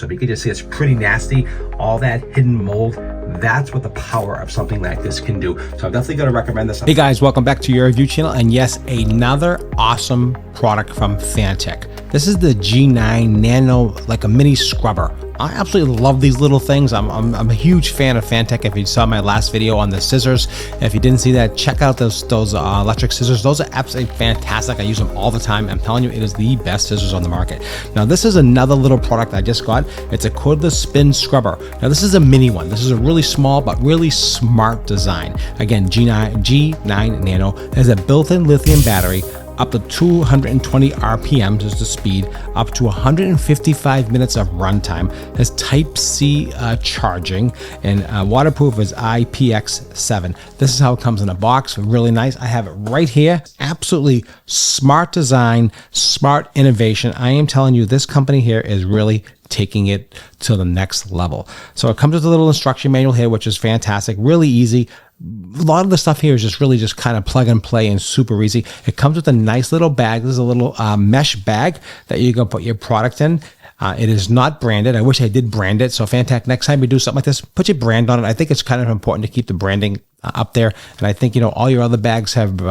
So you can just see it's pretty nasty, all that hidden mold. That's what the power of something like this can do. So I'm definitely going to recommend this. Hey guys, welcome back to your review channel. And yes, another awesome product from Fanttik. This is the G9 Nano, like a mini scrubber. I absolutely love these little things. I'm a huge fan of Fanttik. If you saw my last video on the scissors, if you didn't see that, check out those electric scissors. Those are absolutely fantastic. I use them all the time. I'm telling you, it is the best scissors on the market. Now, this is another little product I just got. It's a cordless spin scrubber. Now, this is a mini one. This is a really small but really smart design. Again, G9 Nano has a built-in lithium battery, up to 220 RPMs is the speed, up to 155 minutes of runtime, has Type-C charging, and waterproof is IPX7. This is how it comes in a box, really nice. I have it right here. Absolutely smart design, smart innovation. I am telling you, this company here is really taking it to the next level. So it comes with a little instruction manual here, which is fantastic, really easy. A lot of the stuff here is just kind of plug and play and super easy. It comes with a nice little bag. This is a little mesh bag that you can put your product in. It is not branded. I wish I did brand it. So Fanttik, next time you do something like this, put your brand on it. I think it's kind of important to keep the branding up there. And I think, you know, all your other bags have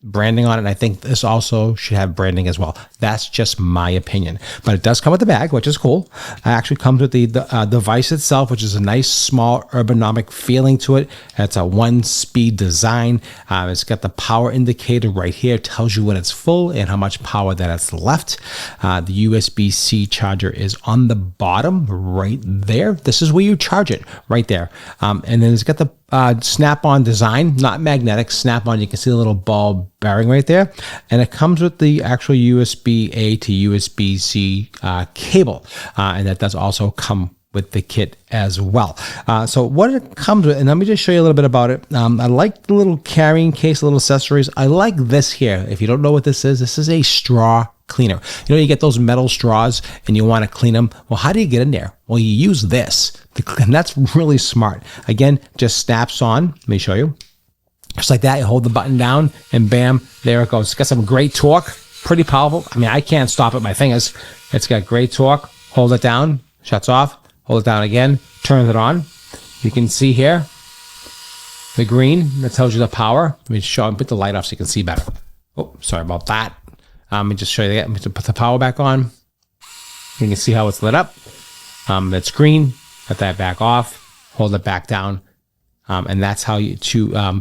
branding on it, and I think this also should have branding as well. That's just my opinion, but it does come with the bag, which is cool. It actually comes with the device itself, which is a nice small ergonomic feeling to it. It's a 1-speed design. It's got the power indicator right here. It tells you when it's full and how much power that it's left. The USB-C charger is on the bottom right there. This is where you charge it, right there. And then it's got the snap-on design, not magnetic, snap-on. You can see the little ball bearing right there, and it comes with the actual USB-A to USB-C cable, and that does also come with the kit as well. So what it comes with, and let me just show you a little bit about it. I like the little carrying case, little accessories. I like this here. If you don't know what this is a straw cleaner. You know, you get those metal straws and you want to clean them. Well, how do you get in there? Well, you use this, and that's really smart. Again, just snaps on. Let me show you. Just like that, you hold the button down and bam, there it goes. It's got some great torque, pretty powerful. I mean, I can't stop it with my fingers. It's got great torque. Hold it down, shuts off. Hold it down again, turns it on. You can see here the green that tells you the power. Let me show and put the light off so you can see better. Oh, sorry about that. Let me just show you that. I'm going to put the power back on. You can see how it's lit up. It's green. Let that back off. Hold it back down. And that's how you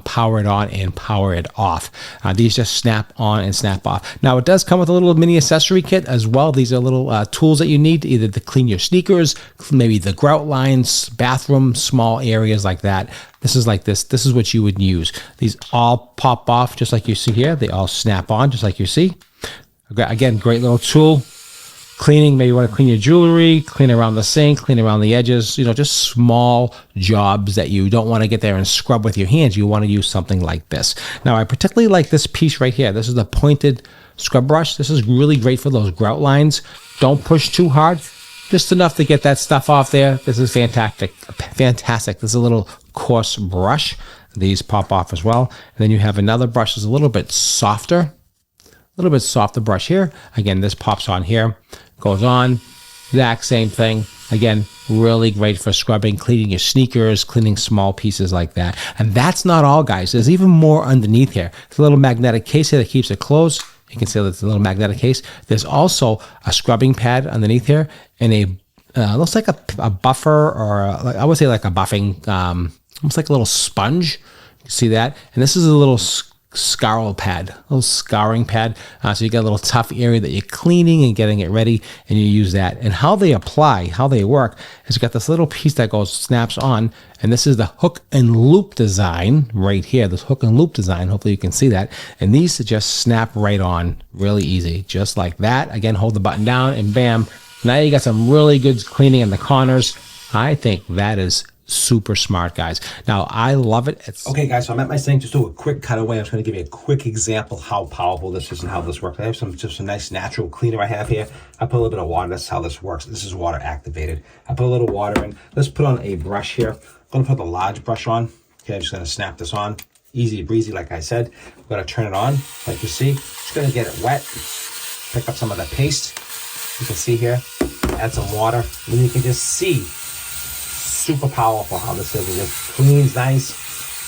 power it on and power it off. These just snap on and snap off. Now, it does come with a little mini accessory kit as well. These are little tools that you need either to clean your sneakers, maybe the grout lines, bathroom, small areas like that. This is like this. This is what you would use. These all pop off just like you see here. They all snap on just like you see. Again, great little tool. Cleaning, maybe you want to clean your jewelry, clean around the sink, clean around the edges, you know, just small jobs that you don't want to get there and scrub with your hands. You want to use something like this. Now, I particularly like this piece right here. This is the pointed scrub brush. This is really great for those grout lines. Don't push too hard, just enough to get that stuff off there. This is fantastic. Fantastic. This is a little coarse brush. These pop off as well. And then you have another brush that's a little bit softer. A little bit softer brush here. Again, this pops on here, goes on, exact same thing. Again, really great for scrubbing, cleaning your sneakers, cleaning small pieces like that. And that's not all, guys. There's even more underneath here. It's a little magnetic case here that keeps it closed. You can see that's a little magnetic case. There's also a scrubbing pad underneath here, and looks like a buffer, or I would say like a buffing, almost like a little sponge. You can see that. And this is a little scour pad, a little scouring pad. So you got a little tough area that you're cleaning and getting it ready, and you use that. And how they apply, how they work, is you got this little piece that snaps on, and this is the hook and loop design right here. This hook and loop design, hopefully you can see that. And these just snap right on, really easy, just like that. Again, hold the button down, and bam, now you got some really good cleaning in the corners. I think that is super smart, guys. Now, I love it. Okay, guys, so I'm at my sink. Just do a quick cutaway. I'm just going to give you a quick example how powerful this is and how this works. I have just a nice natural cleaner I have here. I put a little bit of water. That's how this works. This is water activated. I put a little water in. Let's put on a brush here. I'm going to put the large brush on. Okay, I'm just going to snap this on. Easy breezy, like I said. I'm going to turn it on, like you see. Just going to get it wet. Pick up some of the paste. You can see here. add some water, and then you can just see super powerful how this is. It just cleans nice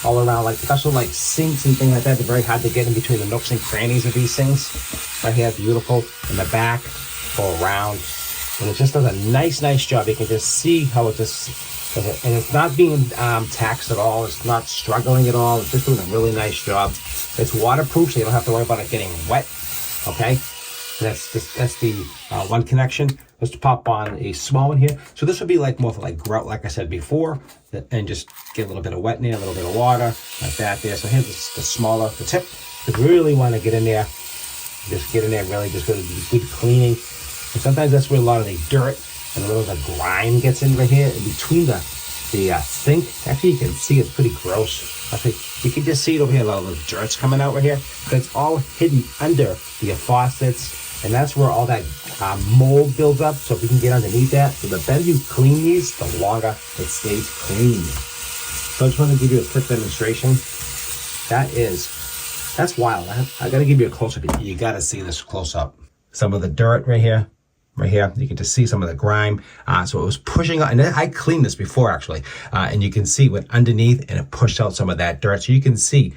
all around, like especially like sinks and things like that. They're very hard to get in between the nooks and crannies of these things. Right here, beautiful. In the back, go around, and it just does a nice job. You can just see how it just, and it's not being taxed at all. It's not struggling at all. It's just doing a really nice job. It's waterproof, so you don't have to worry about it getting wet. Okay, that's the one connection. Let's pop on a small one here. So this would be like more for like grout, like I said before, and just get a little bit of wet in there, a little bit of water, like that there. So here's the smaller, the tip. If you really want to get in there, just get in there, really just good cleaning. And sometimes that's where a lot of the dirt and a little of the grime gets in right here, in between the sink. Actually, you can see it's pretty gross. Actually, you can just see it over here, a lot of the dirt's coming out right here. But it's all hidden under the faucets, and that's where all that mold builds up. So if we can get underneath that, so the better you clean these, the longer it stays clean. So I just want to give you a quick demonstration. That's wild. I got to give you a close-up. You got to see this close-up. Some of the dirt right here. Right here, you can just see some of the grime. So it was pushing out, and I cleaned this before actually, and you can see it went underneath and it pushed out some of that dirt. So you can see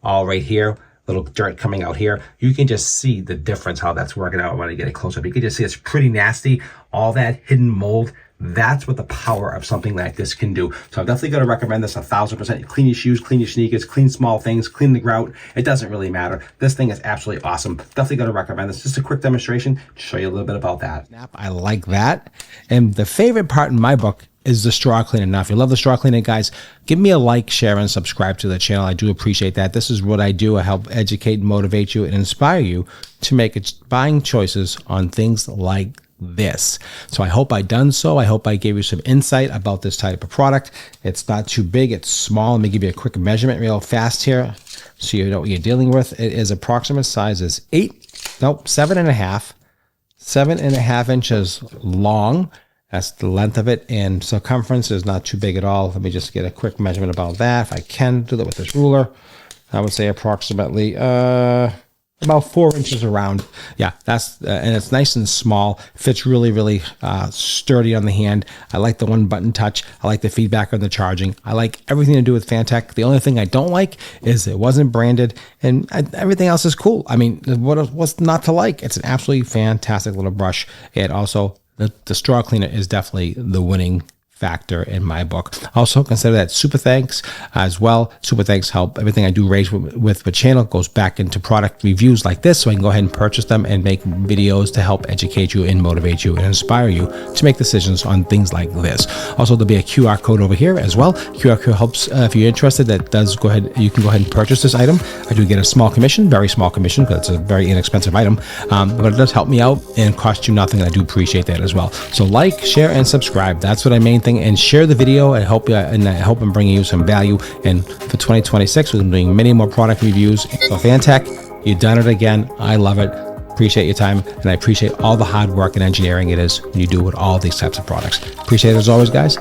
all right here, little dirt coming out here. You can just see the difference, how that's working out when I get it close up. You can just see it's pretty nasty, all that hidden mold. That's what the power of something like this can do. So I'm definitely going to recommend this 1000%. Clean your shoes, clean your sneakers, clean small things, clean the grout. It doesn't really matter. This thing is absolutely awesome. Definitely going to recommend this. Just a quick demonstration to show you a little bit about that. I like that. And the favorite part in my book is the straw cleaner. Now, if you love the straw cleaner, guys, give me a like, share, and subscribe to the channel. I do appreciate that. This is what I do. I help educate, motivate you, and inspire you to make buying choices on things like this. So I hope I done so. I hope I gave you some insight about this type of product. It's not too big. It's small. Let me give you a quick measurement real fast here so you know what you're dealing with. It is approximate size is 7.5 inches long. That's the length of it, and circumference is not too big at all. Let me just get a quick measurement about that. If I can do that with this ruler, I would say approximately about 4 inches around. Yeah, that's and it's nice and small. Fits really sturdy on the hand. I like the one button touch. I like the feedback on the charging. I like everything to do with Fanttik. The only thing I don't like is it wasn't branded, and everything else is cool. I mean, what's not to like? It's an absolutely fantastic little brush. It also, the straw cleaner is definitely the winning factor in my book. Also consider that super thanks as well. Super thanks help everything I do raise with the channel goes back into product reviews like this, so I can go ahead and purchase them and make videos to help educate you and motivate you and inspire you to make decisions on things like this. Also, there'll be a QR code over here as well. QR code helps if you're interested. That does go ahead. You can go ahead and purchase this item. I do get a small commission, very small commission, because it's a very inexpensive item, but it does help me out and cost you nothing. I do appreciate that as well. So like, share, and subscribe. That's what I main thing. And share the video. I hope I'm bringing you some value. And for 2026, we're doing many more product reviews. So Fanttik, you've done it again. I love it. Appreciate your time, and I appreciate all the hard work and engineering it is when you do with all these types of products. Appreciate it as always, guys.